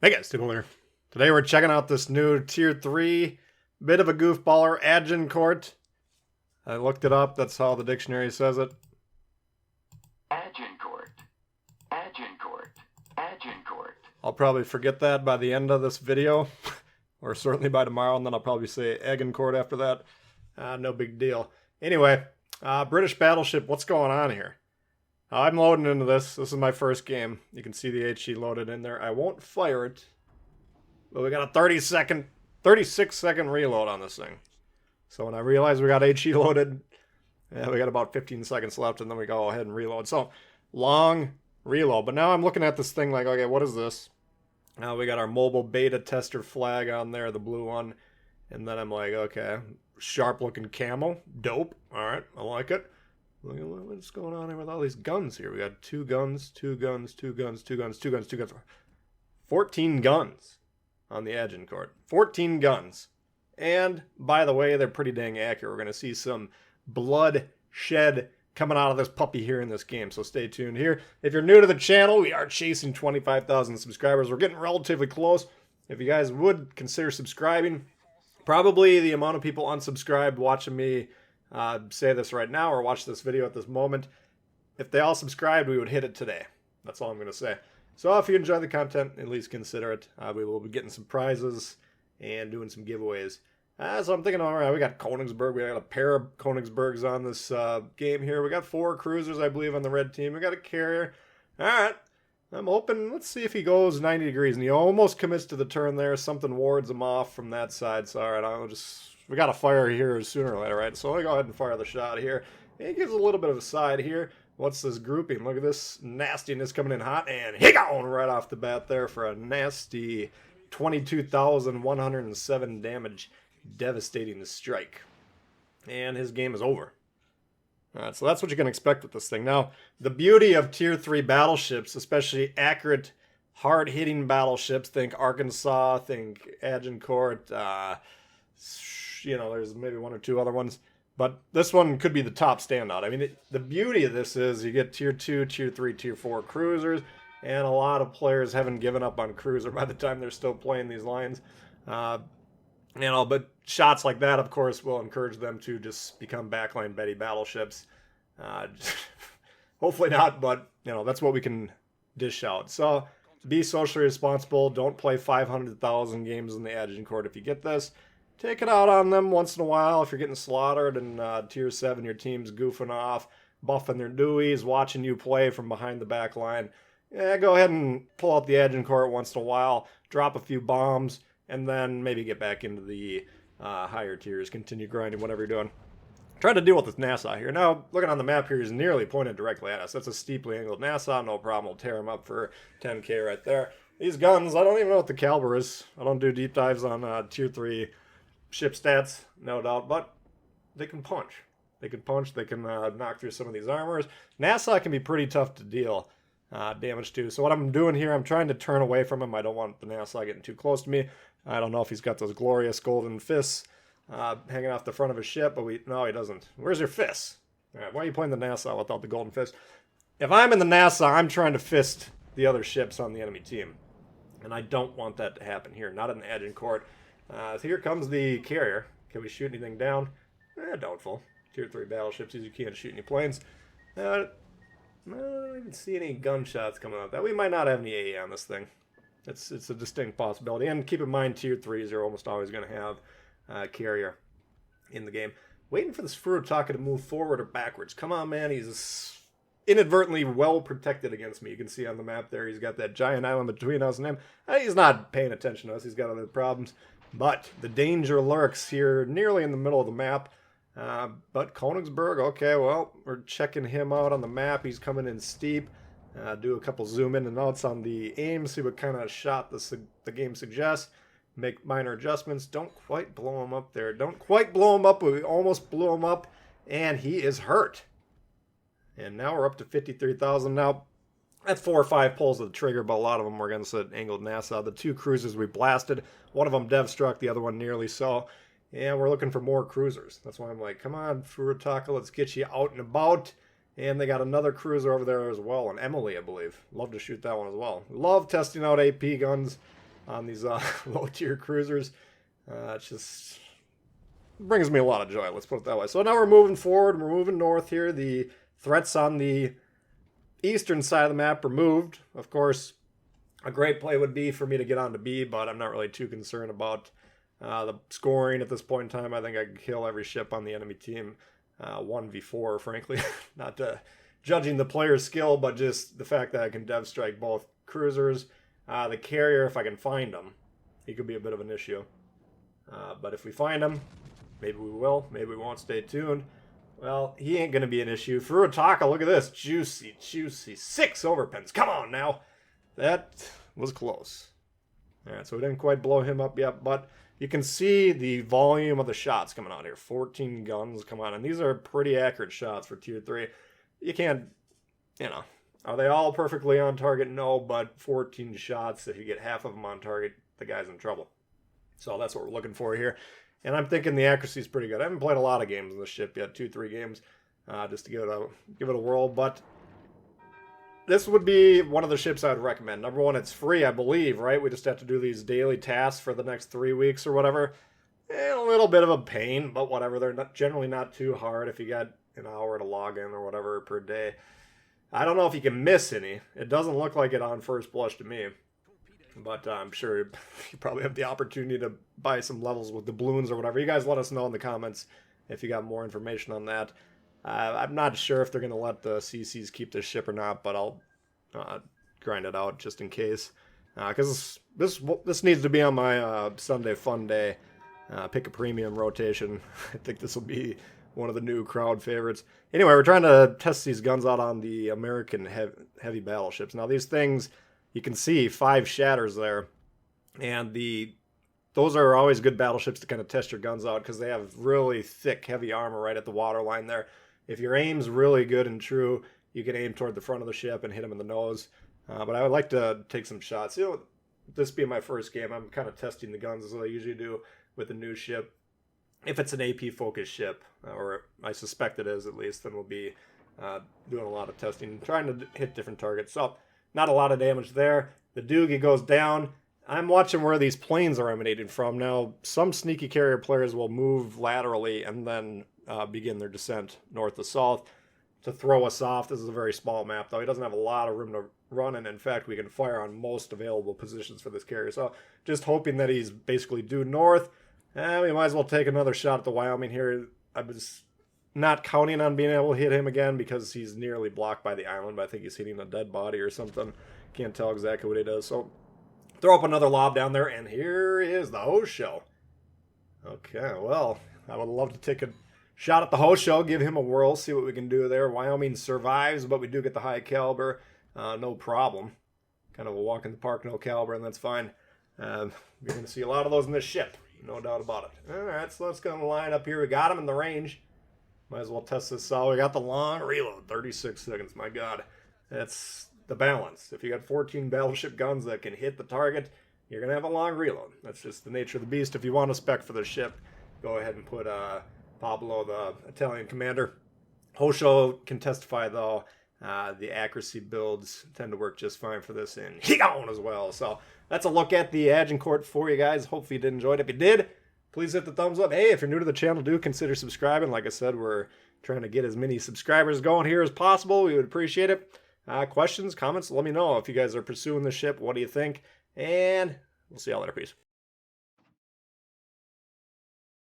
Hey guys, Tbull here. Today we're checking out this new Tier 3 bit of a goofballer, Agincourt. I looked it up, that's how the dictionary says it. Agincourt. Agincourt. Agincourt. I'll probably forget that by the end of this video, or certainly by tomorrow, and then I'll probably say Agincourt after that. No big deal. Anyway, British Battleship, what's going on here? I'm loading into this. This is my first game. You can see the HE loaded in there. I won't fire it, but we got a 36-second reload on this thing. So when I realized we got HE loaded, we got about 15 seconds left, and then we go ahead and reload. So, long reload. But now I'm looking at this thing like, okay, what is this? Now we got our mobile beta tester flag on there, the blue one. And then I'm like, okay, sharp-looking camo. Dope. All right, I like it. Look at what's going on here with all these guns here. We got 2 guns, 2 guns, 2 guns, 2 guns, 2 guns, 2 guns. 14 guns on the Agincourt. 14 guns. And, by the way, they're pretty dang accurate. We're going to see some blood shed coming out of this puppy here in this game, so stay tuned here. If you're new to the channel, we are chasing 25,000 subscribers. We're getting relatively close. If you guys would consider subscribing, probably the amount of people unsubscribed watching me say this right now or watch this video at this moment, if they all subscribed, we would hit it today. That's all I'm going to say. So if you enjoy the content, at least consider it. We will be getting some prizes and doing some giveaways. So I'm thinking, all right, we got Königsberg. We got a pair of Königsbergs on this game here. We got 4 cruisers, I believe, on the red team. We got a carrier. All right. I'm hoping, let's see if he goes 90 degrees. And he almost commits to the turn there. Something wards him off from that side. So, all right, we got to fire here sooner or later, right? So let me go ahead and fire the shot here. He gives a little bit of a side here. What's this grouping? Look at this nastiness coming in hot. And he going right off the bat there for a nasty 22,107 damage. Devastating the strike. And his game is over. Alright, so that's what you can expect with this thing. Now, the beauty of Tier 3 battleships, especially accurate, hard-hitting battleships, think Arkansas, think Agincourt, there's maybe 1 or 2 other ones, but this one could be the top standout. I mean, the beauty of this is you get Tier 2, Tier 3, Tier 4 cruisers, and a lot of players haven't given up on cruiser by the time they're still playing these lines. But shots like that, of course, will encourage them to just become backline Betty battleships. Hopefully not, but, that's what we can dish out. So, be socially responsible. Don't play 500,000 games in the Agincourt if you get this. Take it out on them once in a while if you're getting slaughtered in Tier 7, your team's goofing off, buffing their dewies, watching you play from behind the back line. Yeah, go ahead and pull out the Agincourt once in a while, drop a few bombs, and then maybe get back into the higher tiers, continue grinding, whatever you're doing. Try to deal with this Nassau here. Now, looking on the map here, he's nearly pointed directly at us. That's a steeply angled Nassau, no problem. We'll tear him up for 10k right there. These guns, I don't even know what the caliber is. I don't do deep dives on Tier 3 ship stats, no doubt, but they can punch. They can punch, they can knock through some of these armors. Nassau can be pretty tough to deal damage to. So what I'm doing here, I'm trying to turn away from him. I don't want the Nassau getting too close to me. I don't know if he's got those glorious golden fists hanging off the front of his ship, but no, he doesn't. Where's your fists? All right, why are you playing the Nassau without the golden fist? If I'm in the Nassau, I'm trying to fist the other ships on the enemy team. And I don't want that to happen here, not in the Agincourt. So here comes the carrier. Can we shoot anything down? Doubtful. Tier 3 battleships, you can't shoot any planes. I don't even see any gunshots coming out. That we might not have any AA on this thing. It's a distinct possibility. And keep in mind, Tier 3s are almost always going to have a carrier in the game. Waiting for this Furutaka to move forward or backwards. Come on, man. He's inadvertently well protected against me. You can see on the map there, he's got that giant island between us and him. He's not paying attention to us. He's got other problems. But the danger lurks here nearly in the middle of the map. But Königsberg, okay, well, we're checking him out on the map. He's coming in steep. Do a couple zoom in and outs on the aim, see what kind of shot the game suggests. Make minor adjustments. Don't quite blow him up there. Don't quite blow him up, but we almost blew him up, and he is hurt. And now we're up to 53,000. Now, that's 4 or 5 pulls of the trigger, but a lot of them were against the angled Nassau. The 2 cruisers we blasted. One of them dev struck, the other one nearly so. And we're looking for more cruisers. That's why I'm like, come on, Furutaka, let's get you out and about. And they got another cruiser over there as well, an Emily, I believe. Love to shoot that one as well. Love testing out AP guns. on these low-tier cruisers. It just brings me a lot of joy, let's put it that way. So now we're moving forward. We're moving north here. The threats on the eastern side of the map are moved. Of course, a great play would be for me to get on to B, but I'm not really too concerned about the scoring at this point in time. I think I could kill every ship on the enemy team 1v4, frankly. Not judging the player's skill, but just the fact that I can dev strike both cruisers. The carrier, if I can find him, he could be a bit of an issue. But if we find him, maybe we will, maybe we won't. Stay tuned. Well, he ain't going to be an issue. Furutaka, look at this. Juicy, juicy. 6 overpins. Come on now. That was close. All right, so we didn't quite blow him up yet, but you can see the volume of the shots coming out here. 14 guns come on, and these are pretty accurate shots for tier 3. You can't, are they all perfectly on target? No, but 14 shots, if you get half of them on target, the guy's in trouble. So that's what we're looking for here. And I'm thinking the accuracy is pretty good. I haven't played a lot of games in this ship yet, 2-3 games, just to give it a whirl. But this would be one of the ships I would recommend. Number one, it's free, I believe, right? We just have to do these daily tasks for the next 3 weeks or whatever. A little bit of a pain, but whatever. They're generally not too hard if you got an hour to log in or whatever per day. I don't know if you can miss any. It doesn't look like it on first blush to me. But I'm sure you probably have the opportunity to buy some levels with doubloons or whatever. You guys let us know in the comments if you got more information on that. I'm not sure if they're going to let the CCs keep this ship or not, but I'll grind it out just in case. Because this needs to be on my Sunday fun day. Pick a premium rotation. I think this will be one of the new crowd favorites. Anyway, we're trying to test these guns out on the American heavy battleships. Now these things, you can see 5 shatters there, and those are always good battleships to kind of test your guns out because they have really thick, heavy armor right at the waterline there. If your aim's really good and true, you can aim toward the front of the ship and hit them in the nose. But I would like to take some shots. This being my first game, I'm kind of testing the guns as I usually do with a new ship. If it's an AP-focused ship, or I suspect it is at least, then we'll be doing a lot of testing, trying to hit different targets. So, not a lot of damage there. The Doogie goes down. I'm watching where these planes are emanating from. Now, some sneaky carrier players will move laterally and then begin their descent north to south to throw us off. This is a very small map, though. He doesn't have a lot of room to run, and in fact, we can fire on most available positions for this carrier. So, just hoping that he's basically due north. We might as well take another shot at the Wyoming here. I was not counting on being able to hit him again because he's nearly blocked by the island, but I think he's hitting a dead body or something. Can't tell exactly what he does. So throw up another lob down there, and here is the host show. Okay, well, I would love to take a shot at the host show, give him a whirl, see what we can do there. Wyoming survives, but we do get the high caliber. No problem. Kind of a walk in the park, no caliber, and that's fine. You're going to see a lot of those in this ship. No doubt about it. All right, so let's go line up here. We got him in the range. Might as well test this out. We got the long reload, 36 seconds. My God, that's the balance. If you got 14 battleship guns that can hit the target, you're going to have a long reload. That's just the nature of the beast. If you want a spec for the ship, go ahead and put Pablo, the Italian commander. Hosho can testify, though. The accuracy builds tend to work just fine for this, and he gone as well. So that's a look at the Agincourt for you guys. Hopefully you did enjoy it. If you did, please hit the thumbs up. Hey, if you're new to the channel, do consider subscribing. Like I said, we're trying to get as many subscribers going here as possible. We would appreciate it. Questions, comments, let me know. If you guys are pursuing the ship, what do you think? And we'll see y'all later. Peace.